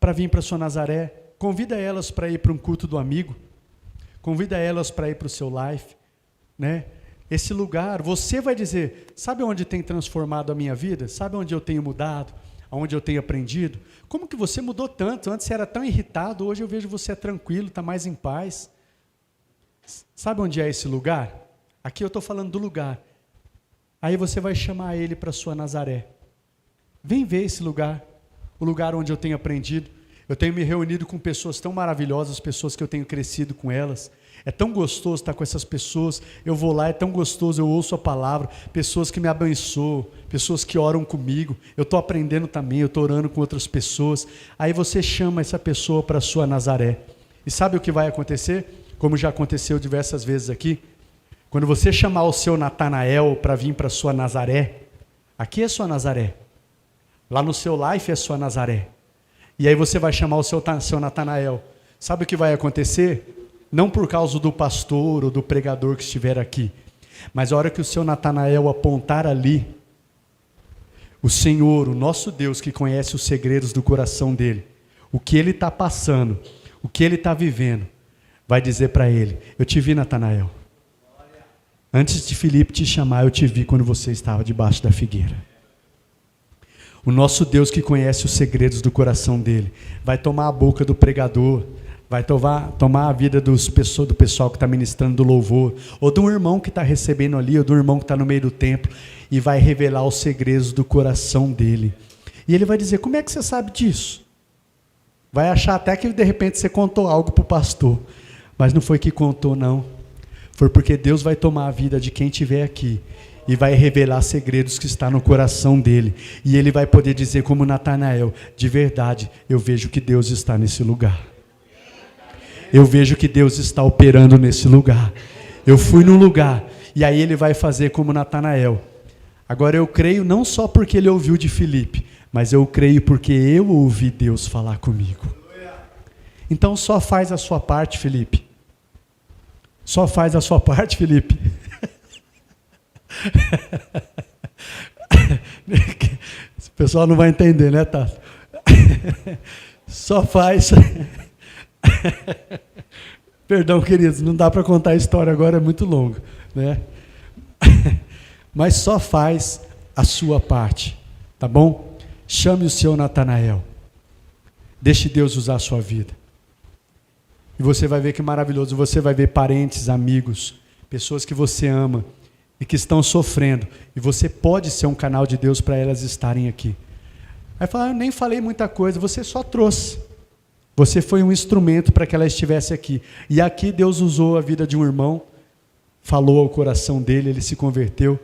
para vir para a sua Nazaré, convida elas para ir para um culto do amigo, convida elas para ir para o seu life, né? Esse lugar, você vai dizer, sabe onde tem transformado a minha vida? Sabe onde eu tenho mudado? Onde eu tenho aprendido? Como que você mudou tanto? Antes você era tão irritado, hoje eu vejo você tranquilo, está mais em paz. Sabe onde é esse lugar? Aqui eu estou falando do lugar. Aí você vai chamar ele para a sua Nazaré. Vem ver esse lugar, o lugar onde eu tenho aprendido. Eu tenho me reunido com pessoas tão maravilhosas, pessoas que eu tenho crescido com elas. É tão gostoso estar com essas pessoas. Eu vou lá, é tão gostoso, eu ouço a palavra. Pessoas que me abençoam, pessoas que oram comigo. Eu estou aprendendo também, eu estou orando com outras pessoas. Aí você chama essa pessoa para a sua Nazaré. E sabe o que vai acontecer? Como já aconteceu diversas vezes aqui. Quando você chamar o seu Natanael para vir para a sua Nazaré, aqui é sua Nazaré. Lá no seu life é sua Nazaré. E aí você vai chamar o seu Natanael. Sabe o que vai acontecer? não por causa do pastor ou do pregador que estiver aqui, mas a hora que o seu Natanael apontar ali, o Senhor, o nosso Deus que conhece os segredos do coração dele, o que ele está passando, o que ele está vivendo, vai dizer para ele: eu te vi, Natanael. Antes de Filipe te chamar, eu te vi quando você estava debaixo da figueira. O nosso Deus que conhece os segredos do coração dele, vai tomar a boca do pregador, vai tomar a vida do pessoal que está ministrando do louvor, ou de um irmão que está recebendo ali, ou de um irmão que está no meio do templo, e vai revelar os segredos do coração dele. E ele vai dizer: como é que você sabe disso? Vai achar até que de repente você contou algo para o pastor, mas não foi que contou, não. Foi porque Deus vai tomar a vida de quem estiver aqui e vai revelar segredos que está no coração dele. E ele vai poder dizer como Natanael: de verdade, eu vejo que Deus está nesse lugar. Eu vejo que Deus está operando nesse lugar. Eu fui num lugar. E aí ele vai fazer como Natanael. Agora eu creio não só porque ele ouviu de Filipe, mas eu creio porque eu ouvi Deus falar comigo. Então só faz a sua parte, Filipe. Só faz a sua parte, Filipe. O pessoal não vai entender, né, Tato? Só faz. Perdão, queridos, não dá para contar a história agora, é muito longo, né? Mas só faz a sua parte, tá bom? Chame o seu Natanael. Deixe Deus usar a sua vida. E você vai ver que maravilhoso. Você vai ver parentes, amigos, pessoas que você ama e que estão sofrendo. E você pode ser um canal de Deus para elas estarem aqui. Aí fala: eu nem falei muita coisa, você só trouxe. Você foi um instrumento para que ela estivesse aqui. E aqui Deus usou a vida de um irmão, falou ao coração dele, ele se converteu.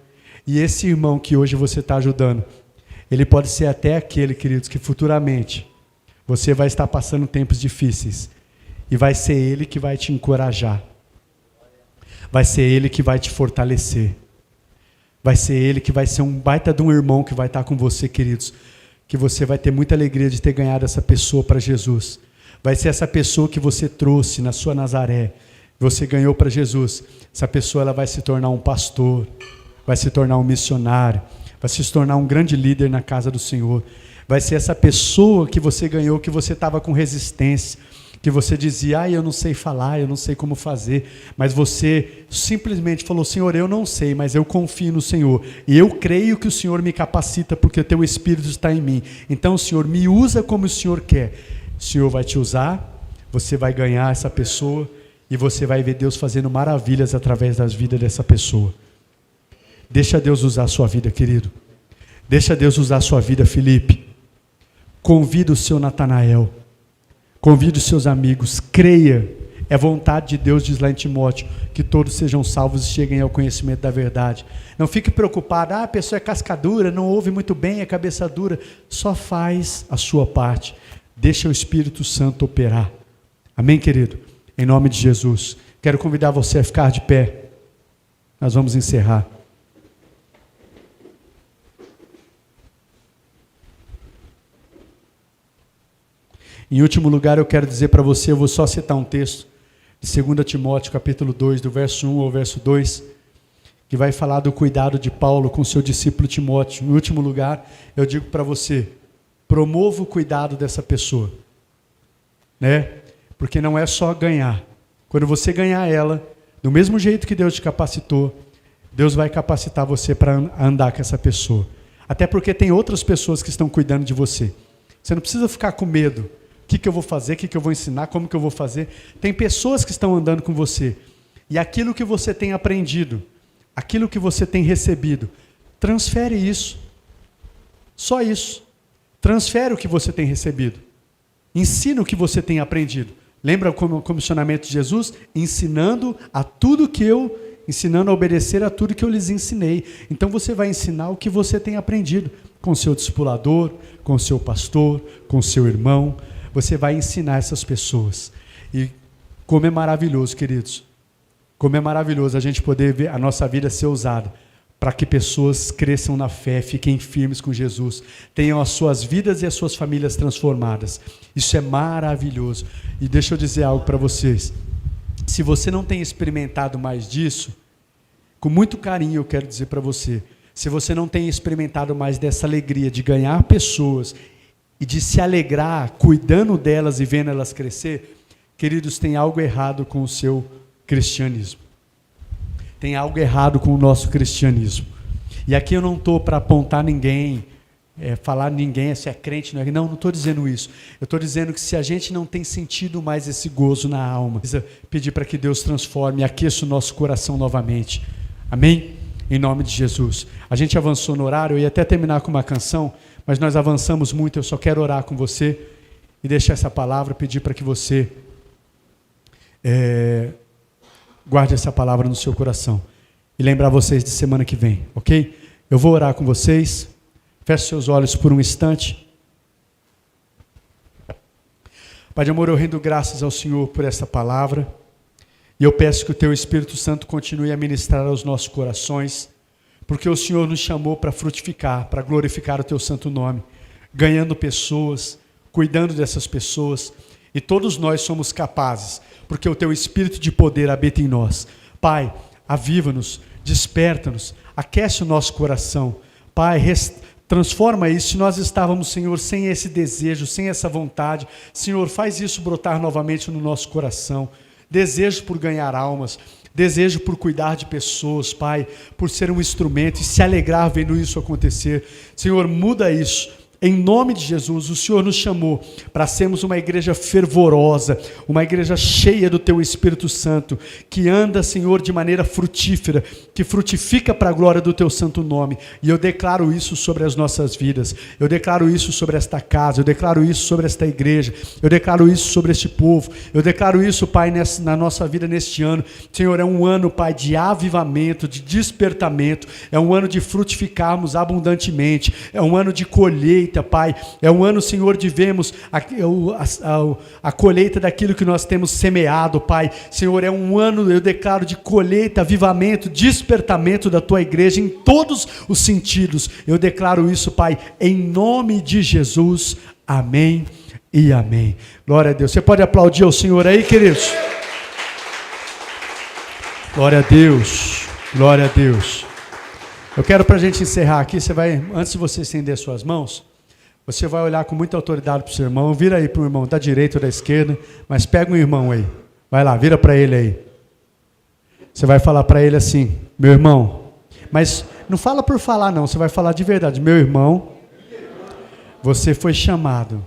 E esse irmão que hoje você está ajudando, ele pode ser até aquele, queridos, que futuramente você vai estar passando tempos difíceis. E vai ser ele que vai te encorajar. Vai ser ele que vai te fortalecer. Vai ser ele que vai ser um baita de um irmão que vai estar com você, queridos. Que você vai ter muita alegria de ter ganhado essa pessoa para Jesus. Vai ser essa pessoa que você trouxe na sua Nazaré. Você ganhou para Jesus. Essa pessoa ela vai se tornar um pastor. Vai se tornar um missionário. Vai se tornar um grande líder na casa do Senhor. Vai ser essa pessoa que você ganhou, que você estava com resistência. Que você dizia: eu não sei falar, eu não sei como fazer, mas você simplesmente falou: Senhor, eu não sei, mas eu confio no Senhor, e eu creio que o Senhor me capacita, porque o teu Espírito está em mim, então Senhor, me usa como o Senhor quer. O Senhor vai te usar, você vai ganhar essa pessoa, e você vai ver Deus fazendo maravilhas através das vidas dessa pessoa. Deixa Deus usar a sua vida, querido. Deixa Deus usar a sua vida, Filipe. Convida o seu Natanael. Convide os seus amigos, creia, é vontade de Deus, diz lá em Timóteo, que todos sejam salvos e cheguem ao conhecimento da verdade. Não fique preocupado: a pessoa é cascadura, não ouve muito bem, é cabeça dura. Só faz a sua parte, deixa o Espírito Santo operar. Amém, querido? Em nome de Jesus, quero convidar você a ficar de pé, nós vamos encerrar. Em último lugar, eu quero dizer para você, eu vou só citar um texto de 2 Timóteo, capítulo 2, do verso 1 ao verso 2, que vai falar do cuidado de Paulo com seu discípulo Timóteo. Em último lugar, eu digo para você, promova o cuidado dessa pessoa, né? Porque não é só ganhar. Quando você ganhar ela, do mesmo jeito que Deus te capacitou, Deus vai capacitar você para andar com essa pessoa. Até porque tem outras pessoas que estão cuidando de você. Você não precisa ficar com medo. O que eu vou fazer? O que eu vou ensinar? Como que eu vou fazer? Tem pessoas que estão andando com você. E aquilo que você tem aprendido, aquilo que você tem recebido, transfere isso. Só isso. Transfere o que você tem recebido. Ensina o que você tem aprendido. Lembra o comissionamento de Jesus? Ensinando a obedecer a tudo que eu lhes ensinei. Então você vai ensinar o que você tem aprendido com o seu discipulador, com o seu pastor, com o seu irmão. Você vai ensinar essas pessoas. E como é maravilhoso, queridos. Como é maravilhoso a gente poder ver a nossa vida ser usada para que pessoas cresçam na fé, fiquem firmes com Jesus, tenham as suas vidas e as suas famílias transformadas. Isso é maravilhoso. E deixa eu dizer algo para vocês. Se você não tem experimentado mais disso, com muito carinho eu quero dizer para você, se você não tem experimentado mais dessa alegria de ganhar pessoas e de se alegrar cuidando delas e vendo elas crescer, queridos, tem algo errado com o seu cristianismo. Tem algo errado com o nosso cristianismo. E aqui eu não estou para apontar ninguém, falar ninguém se é crente, não estou dizendo isso. Eu estou dizendo que se a gente não tem sentido mais esse gozo na alma, precisa pedir para que Deus transforme e aqueça o nosso coração novamente. Amém? Em nome de Jesus. A gente avançou no horário, eu ia até terminar com uma canção, mas nós avançamos muito, eu só quero orar com você e deixar essa palavra, pedir para que você guarde essa palavra no seu coração. E lembrar vocês de semana que vem, ok? Eu vou orar com vocês. Feche seus olhos por um instante. Pai de amor, eu rendo graças ao Senhor por essa palavra. E eu peço que o Teu Espírito Santo continue a ministrar aos nossos corações, porque o Senhor nos chamou para frutificar, para glorificar o Teu santo nome, ganhando pessoas, cuidando dessas pessoas, e todos nós somos capazes, porque o Teu Espírito de poder habita em nós. Pai, aviva-nos, desperta-nos, aquece o nosso coração. Pai, transforma isso. Se nós estávamos, Senhor, sem esse desejo, sem essa vontade, Senhor, faz isso brotar novamente no nosso coração. Desejo por ganhar almas, desejo por cuidar de pessoas, Pai, por ser um instrumento e se alegrar vendo isso acontecer. Senhor, muda isso. Em nome de Jesus, o Senhor nos chamou para sermos uma igreja fervorosa, uma igreja cheia do Teu Espírito Santo, que anda, Senhor, de maneira frutífera, que frutifica para a glória do Teu santo nome. E eu declaro isso sobre as nossas vidas, eu declaro isso sobre esta casa, eu declaro isso sobre esta igreja, eu declaro isso sobre este povo, eu declaro isso, Pai, na nossa vida neste ano. Senhor, é um ano, Pai, de avivamento, de despertamento, é um ano de frutificarmos abundantemente, é um ano de colheita, Pai, é um ano, Senhor, de vermos a colheita daquilo que nós temos semeado, Pai. Senhor, é um ano, eu declaro, de colheita, avivamento, despertamento da Tua igreja em todos os sentidos. Eu declaro isso, Pai, em nome de Jesus. Amém e amém. Glória a Deus. Você pode aplaudir ao Senhor aí, queridos? Glória a Deus. Glória a Deus. Eu quero, para a gente encerrar aqui, antes de você estender suas mãos, você vai olhar com muita autoridade para o seu irmão, vira aí para o irmão da direita ou da esquerda, mas pega um irmão aí, vai lá, vira para ele aí. Você vai falar para ele assim, meu irmão, mas não fala por falar não, você vai falar de verdade, meu irmão, você foi chamado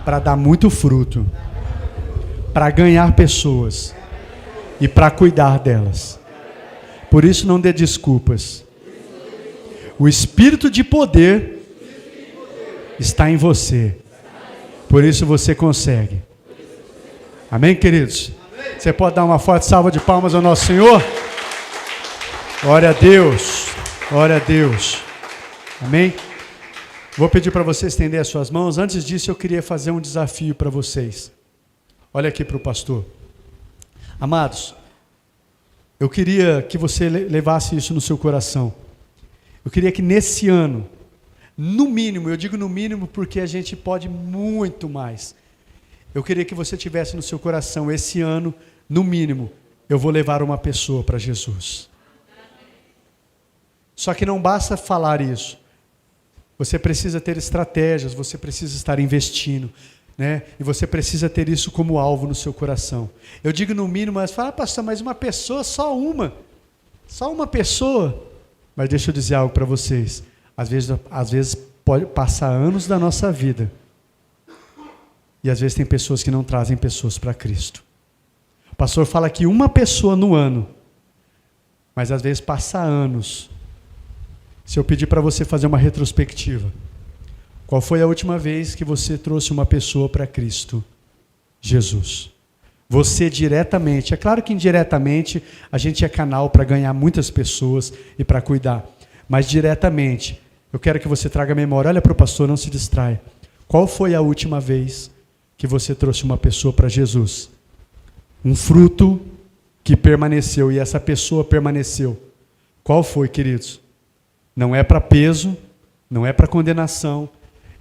para dar muito fruto, para ganhar pessoas e para cuidar delas. Por isso não dê desculpas. O Espírito de poder está em você. Por isso você consegue. Amém, queridos? Você pode dar uma forte salva de palmas ao nosso Senhor? Glória a Deus. Glória a Deus. Amém? Vou pedir para você estender as suas mãos. Antes disso, eu queria fazer um desafio para vocês. Olha aqui para o pastor. Amados, eu queria que você levasse isso no seu coração. Eu queria que nesse ano, no mínimo, eu digo no mínimo porque a gente pode muito mais. Eu queria que você tivesse no seu coração, esse ano, no mínimo, eu vou levar uma pessoa para Jesus. Só que não basta falar isso. Você precisa ter estratégias, você precisa estar investindo, né? E você precisa ter isso como alvo no seu coração. Eu digo no mínimo, mas fala, pastor, mas uma pessoa, só uma pessoa. Mas deixa eu dizer algo para vocês. Às vezes pode passar anos da nossa vida. E às vezes tem pessoas que não trazem pessoas para Cristo. O pastor fala que uma pessoa no ano. Mas às vezes passa anos. Se eu pedir para você fazer uma retrospectiva. Qual foi a última vez que você trouxe uma pessoa para Cristo? Jesus. Você diretamente. É claro que indiretamente a gente é canal para ganhar muitas pessoas e para cuidar. Mas diretamente, eu quero que você traga a memória. Olha para o pastor, não se distraia. Qual foi a última vez que você trouxe uma pessoa para Jesus? Um fruto que permaneceu e essa pessoa permaneceu. Qual foi, queridos? Não é para peso, não é para condenação,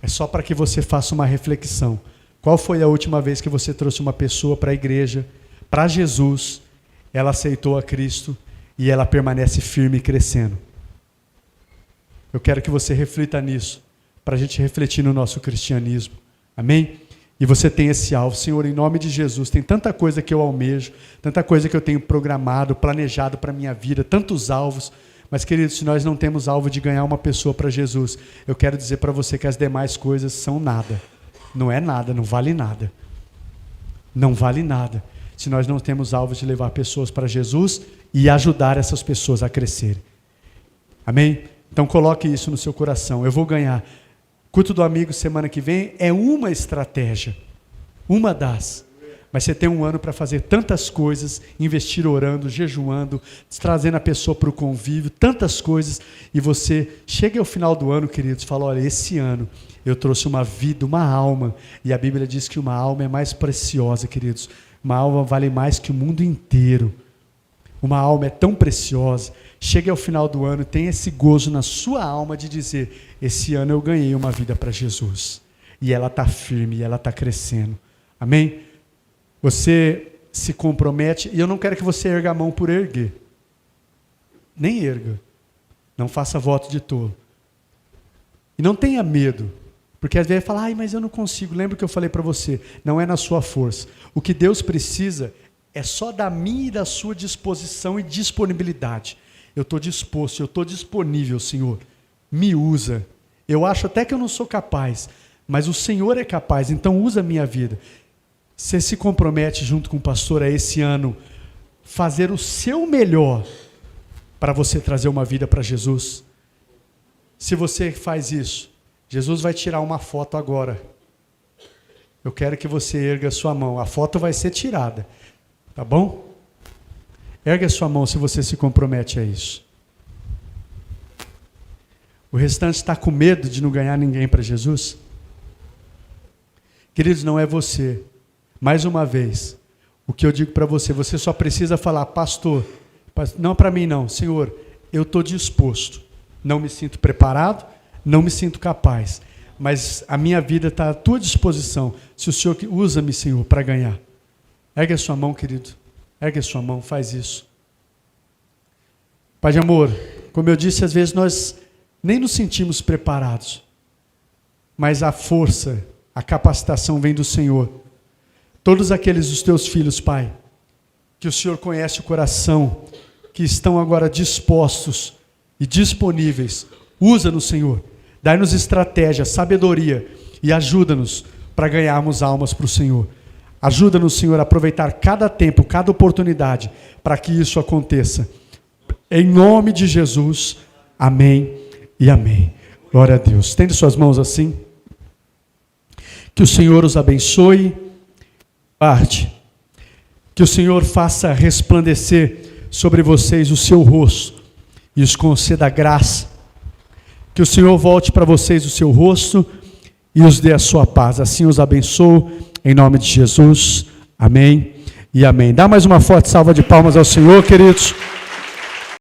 é só para que você faça uma reflexão. Qual foi a última vez que você trouxe uma pessoa para a igreja, para Jesus, ela aceitou a Cristo e ela permanece firme e crescendo. Eu quero que você reflita nisso, para a gente refletir no nosso cristianismo. Amém? E você tem esse alvo. Senhor, em nome de Jesus, tem tanta coisa que eu almejo, tanta coisa que eu tenho programado, planejado para a minha vida, tantos alvos. Mas, queridos, se nós não temos alvo de ganhar uma pessoa para Jesus, eu quero dizer para você que as demais coisas são nada. Não é nada, não vale nada. Não vale nada. Se nós não temos alvo de levar pessoas para Jesus e ajudar essas pessoas a crescerem. Amém? Então coloque isso no seu coração. Eu vou ganhar. Culto do amigo semana que vem é uma estratégia. Uma das. Mas você tem um ano para fazer tantas coisas, investir orando, jejuando, trazendo a pessoa para o convívio, tantas coisas, e você chega ao final do ano, queridos, fala, olha, esse ano eu trouxe uma vida, uma alma, e a Bíblia diz que uma alma é mais preciosa, queridos, uma alma vale mais que o mundo inteiro, uma alma é tão preciosa, chega ao final do ano, tem esse gozo na sua alma de dizer, esse ano eu ganhei uma vida para Jesus, e ela está firme, e ela está crescendo, amém? Você se compromete, e eu não quero que você erga a mão por erguer. Nem erga. Não faça voto de tolo. E não tenha medo, porque às vezes fala, ai, mas eu não consigo. Lembra que eu falei para você, não é na sua força. O que Deus precisa é só da minha e da sua disposição e disponibilidade. Eu estou disposto, eu estou disponível, Senhor. Me usa. Eu acho até que eu não sou capaz, mas o Senhor é capaz, então usa a minha vida. Você se compromete junto com o pastor a esse ano fazer o seu melhor para você trazer uma vida para Jesus? Se você faz isso, Jesus vai tirar uma foto agora. Eu quero que você erga a sua mão. A foto vai ser tirada. Tá bom? Erga a sua mão se você se compromete a isso. O restante está com medo de não ganhar ninguém para Jesus? Queridos, não é você. Mais uma vez, o que eu digo para você, você só precisa falar, pastor, não para mim não, Senhor, eu estou disposto, não me sinto preparado, não me sinto capaz, mas a minha vida está à tua disposição, se o Senhor usa-me, Senhor, para ganhar. Ergue a sua mão, querido, ergue a sua mão, faz isso. Pai de amor, como eu disse, às vezes nós nem nos sentimos preparados, mas a força, a capacitação vem do Senhor. Todos aqueles dos teus filhos, Pai, que o Senhor conhece o coração, que estão agora dispostos e disponíveis, usa-nos, Senhor, dai-nos estratégia, sabedoria e ajuda-nos para ganharmos almas para o Senhor. Ajuda-nos, Senhor, a aproveitar cada tempo, cada oportunidade para que isso aconteça. Em nome de Jesus, amém e amém. Glória a Deus. Estende suas mãos assim. Que o Senhor os abençoe. Que o Senhor faça resplandecer sobre vocês o seu rosto e os conceda graça. Que o Senhor volte para vocês o seu rosto e os dê a sua paz. Assim os abençoo, em nome de Jesus. Amém e amém. Dá mais uma forte salva de palmas ao Senhor, queridos.